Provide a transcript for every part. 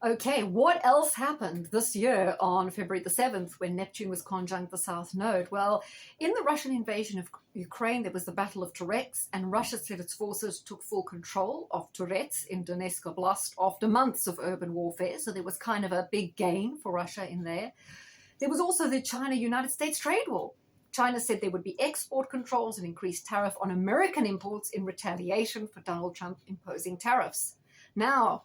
Okay, what else happened this year on February the 7th when Neptune was conjunct the South Node? Well, in the Russian invasion of Ukraine, there was the Battle of Terrorism, and Russia said its forces took full control of Terrorism in Donetsk Oblast after months of urban warfare. So there was kind of a big gain for Russia in there. There was also the China-United States trade war. China said there would be export controls and increased tariff on American imports in retaliation for Donald Trump imposing tariffs. Now,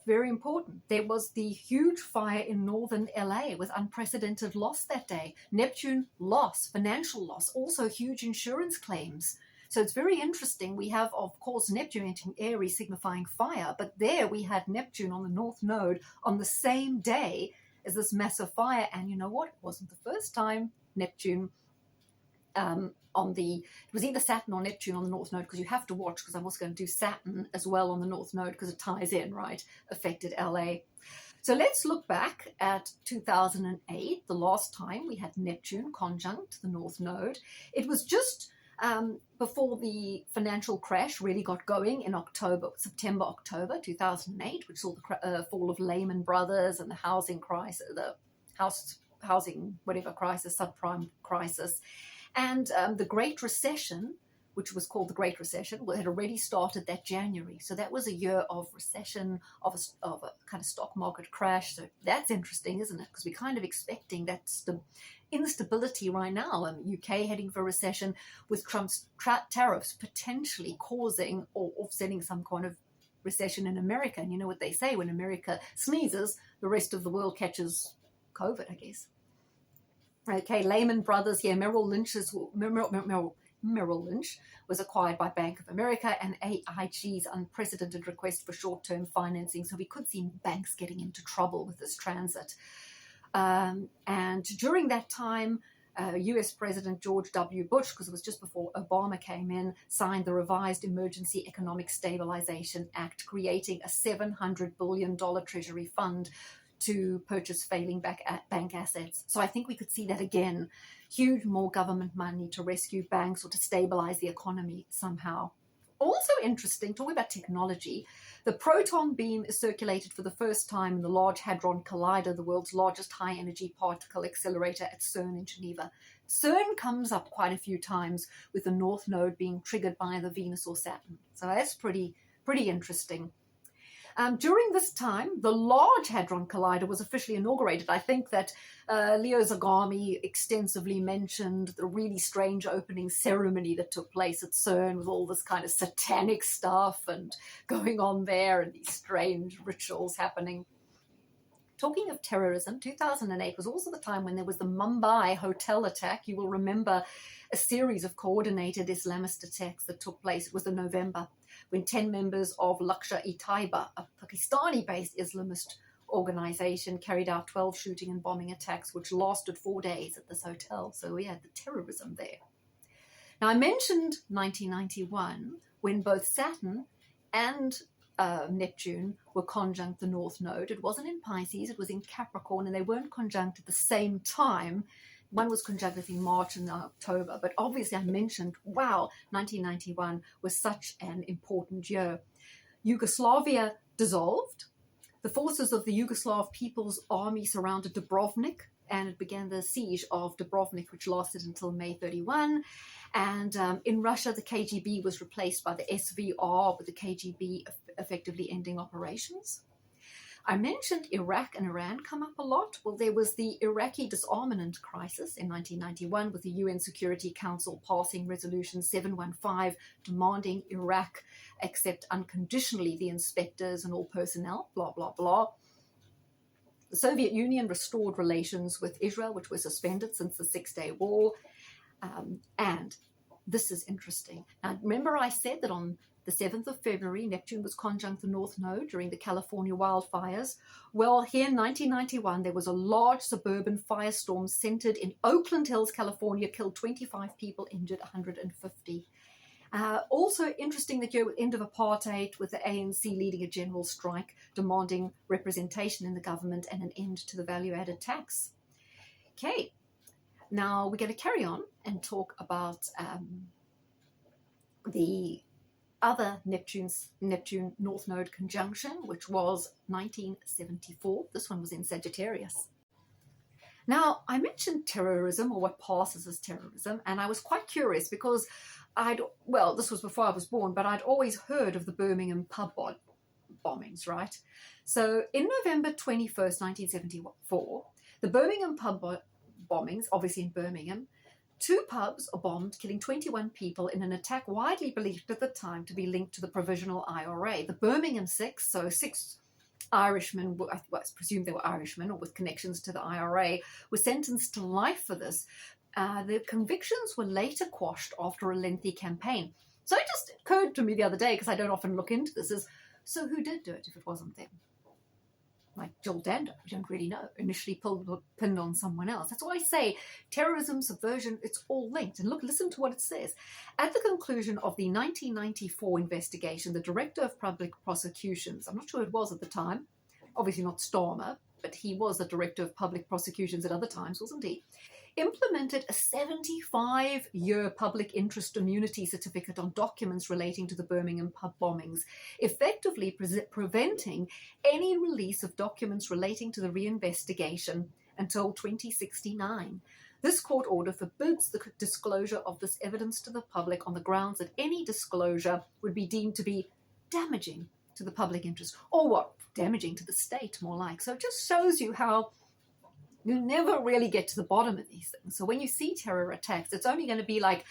very important, there was the huge fire in northern LA with unprecedented loss that day. Neptune loss, financial loss, also huge insurance claims. So it's very interesting. We have, of course, Neptune entering Aries signifying fire, but there we had Neptune on the North Node on the same day as this massive fire. And you know what? It wasn't the first time Neptune it was either Saturn or Neptune on the North Node, because you have to watch, because I'm also going to do Saturn as well on the North Node because it ties in, right? Affected LA. So let's look back at 2008, the last time we had Neptune conjunct the North Node. It was just before the financial crash really got going in September, October 2008, which saw the fall of Lehman Brothers and the housing crisis, the housing whatever crisis, subprime crisis. And the Great Recession, which was called the Great Recession, had already started that January. So that was a year of recession, of a kind of stock market crash. So that's interesting, isn't it? Because we're kind of expecting that instability right now. UK heading for a recession with Trump's tariffs potentially causing or offsetting some kind of recession in America. And you know what they say, when America sneezes, the rest of the world catches COVID, I guess. Okay, Lehman Brothers, Merrill Lynch was acquired by Bank of America, and AIG's unprecedented request for short-term financing. So we could see banks getting into trouble with this transit. And during that time, US President George W. Bush, because it was just before Obama came in, signed the revised Emergency Economic Stabilization Act, creating a $700 billion Treasury fund to purchase failing bank assets. So I think we could see that again. Huge more government money to rescue banks or to stabilize the economy somehow. Also interesting, talking about technology, the proton beam is circulated for the first time in the Large Hadron Collider, the world's largest high-energy particle accelerator at CERN in Geneva. CERN comes up quite a few times with the North Node being triggered by the Venus or Saturn. So that's pretty interesting. During this time, the Large Hadron Collider was officially inaugurated. I think that Leo Zagami extensively mentioned the really strange opening ceremony that took place at CERN with all this kind of satanic stuff and going on there and these strange rituals happening. Talking of terrorism, 2008 was also the time when there was the Mumbai hotel attack. You will remember a series of coordinated Islamist attacks that took place. It was in November, when 10 members of Lashkar-e-Taiba, a Pakistani-based Islamist organization, carried out 12 shooting and bombing attacks, which lasted 4 days at this hotel. So we had the terrorism there. Now, I mentioned 1991, when both Saturn and Neptune were conjunct the North Node. It wasn't in Pisces, it was in Capricorn, and they weren't conjunct at the same time. One was conjunct in March and October, but obviously I mentioned, wow, 1991 was such an important year. Yugoslavia dissolved. The forces of the Yugoslav People's Army surrounded Dubrovnik, and it began the siege of Dubrovnik, which lasted until May 31. And in Russia, the KGB was replaced by the SVR, with the KGB effectively ending operations. I mentioned Iraq and Iran come up a lot. Well, there was the Iraqi disarmament crisis in 1991, with the UN Security Council passing Resolution 715, demanding Iraq accept unconditionally the inspectors and all personnel, blah, blah, blah. The Soviet Union restored relations with Israel, which were suspended since the Six-Day War. And this is interesting. Now, remember I said that on the 7th of February, Neptune was conjunct the North Node during the California wildfires. Well, here in 1991, there was a large suburban firestorm centered in Oakland Hills, California, killed 25 people, injured 150. Also interesting that year with end of apartheid, with the ANC leading a general strike demanding representation in the government and an end to the value-added tax. Okay, now we're going to carry on and talk about the other Neptune North Node conjunction, which was 1974. This one was in Sagittarius. Now, I mentioned terrorism, or what passes as terrorism, and I was quite curious because this was before I was born, but I'd always heard of the Birmingham pub bombings, right? So in November 21st, 1974, the Birmingham pub bombings, obviously in Birmingham, 2 pubs are bombed, killing 21 people in an attack widely believed at the time to be linked to the Provisional IRA. The Birmingham Six, so 6 Irishmen, I presume they were Irishmen or with connections to the IRA, were sentenced to life for this. The convictions were later quashed after a lengthy campaign. So it just occurred to me the other day, because I don't often look into this, so who did do it if it wasn't them? Like Joel Dando, we don't really know, initially pinned on someone else. That's why I say terrorism, subversion, it's all linked. And look, listen to what it says. At the conclusion of the 1994 investigation, the Director of Public Prosecutions, I'm not sure who it was at the time, obviously not Starmer, but he was the Director of Public Prosecutions at other times, wasn't he? Implemented a 75-year public interest immunity certificate on documents relating to the Birmingham pub bombings, effectively preventing any release of documents relating to the reinvestigation until 2069. This court order forbids the disclosure of this evidence to the public on the grounds that any disclosure would be deemed to be damaging to the public interest, or what? Damaging to the state, more like. So it just shows you how you never really get to the bottom of these things. So when you see terror attacks, it's only going to be like,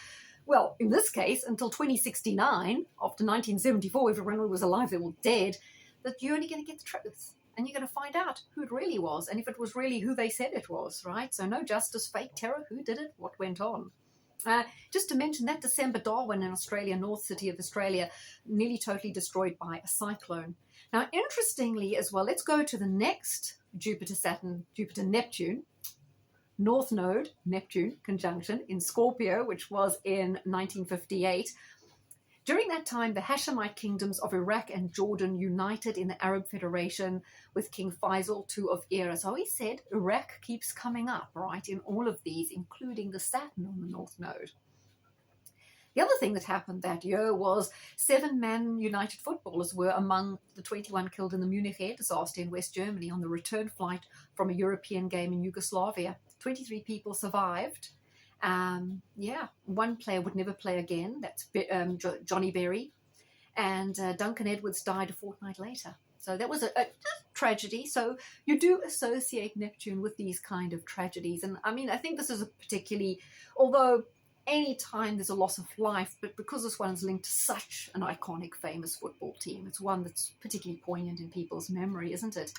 well, in this case, until 2069, after 1974, everyone was alive, they were dead, that you're only going to get the truth. And you're going to find out who it really was, and if it was really who they said it was, right? So no justice, fake terror, who did it, what went on. Just to mention that December, Darwin in Australia, North City of Australia, nearly totally destroyed by a cyclone. Now, interestingly as well, let's go to the next Jupiter-Neptune, North Node, Neptune conjunction in Scorpio, which was in 1958. During that time, the Hashemite kingdoms of Iraq and Jordan united in the Arab Federation with King Faisal II of Iran. So he said Iraq keeps coming up, right, in all of these, including the Saturn on the North Node. The other thing that happened that year was 7 Man United footballers were among the 21 killed in the Munich air disaster in West Germany on the return flight from a European game in Yugoslavia. 23 people survived. One player would never play again. That's Johnny Berry. And Duncan Edwards died a fortnight later. So that was a tragedy. So you do associate Neptune with these kind of tragedies. And I mean, I think this is a particularly, although any time there's a loss of life, but because this one's linked to such an iconic, famous football team, it's one that's particularly poignant in people's memory, isn't it?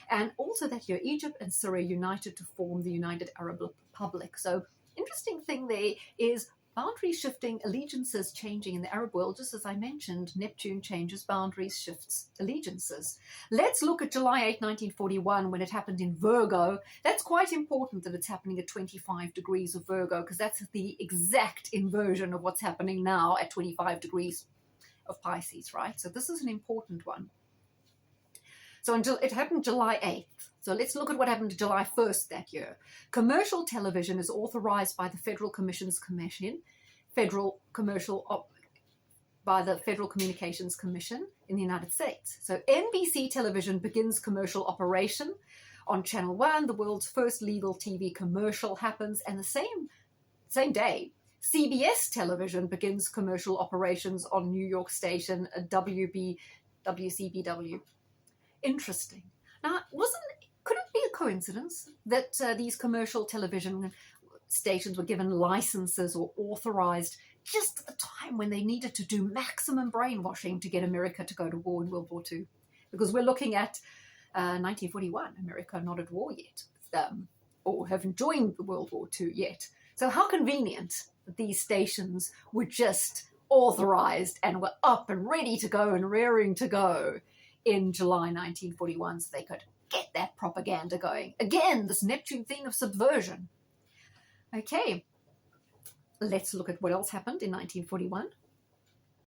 And also that year, Egypt and Syria united to form the United Arab Republic. So interesting thing there is boundary shifting, allegiances changing in the Arab world. Just as I mentioned, Neptune changes boundaries, shifts allegiances. Let's look at July 8, 1941, when it happened in Virgo. That's quite important that it's happening at 25 degrees of Virgo, because that's the exact inversion of what's happening now at 25 degrees of Pisces, right? So this is an important one. So it happened July 8th. So let's look at what happened July 1st that year. Commercial television is authorized by the Federal Communications Commission in the United States. So NBC television begins commercial operation on Channel 1. The world's first legal TV commercial happens, and the same day, CBS television begins commercial operations on New York station WCBW. Interesting. Now, could it be a coincidence that these commercial television stations were given licenses or authorized just at the time when they needed to do maximum brainwashing to get America to go to war in World War II? Because we're looking at 1941, America not at war yet, or haven't joined the World War II yet. So how convenient that these stations were just authorized and were up and ready to go and raring to go in July 1941, so they could get that propaganda going. Again, this Neptune theme of subversion. Okay, let's look at what else happened in 1941.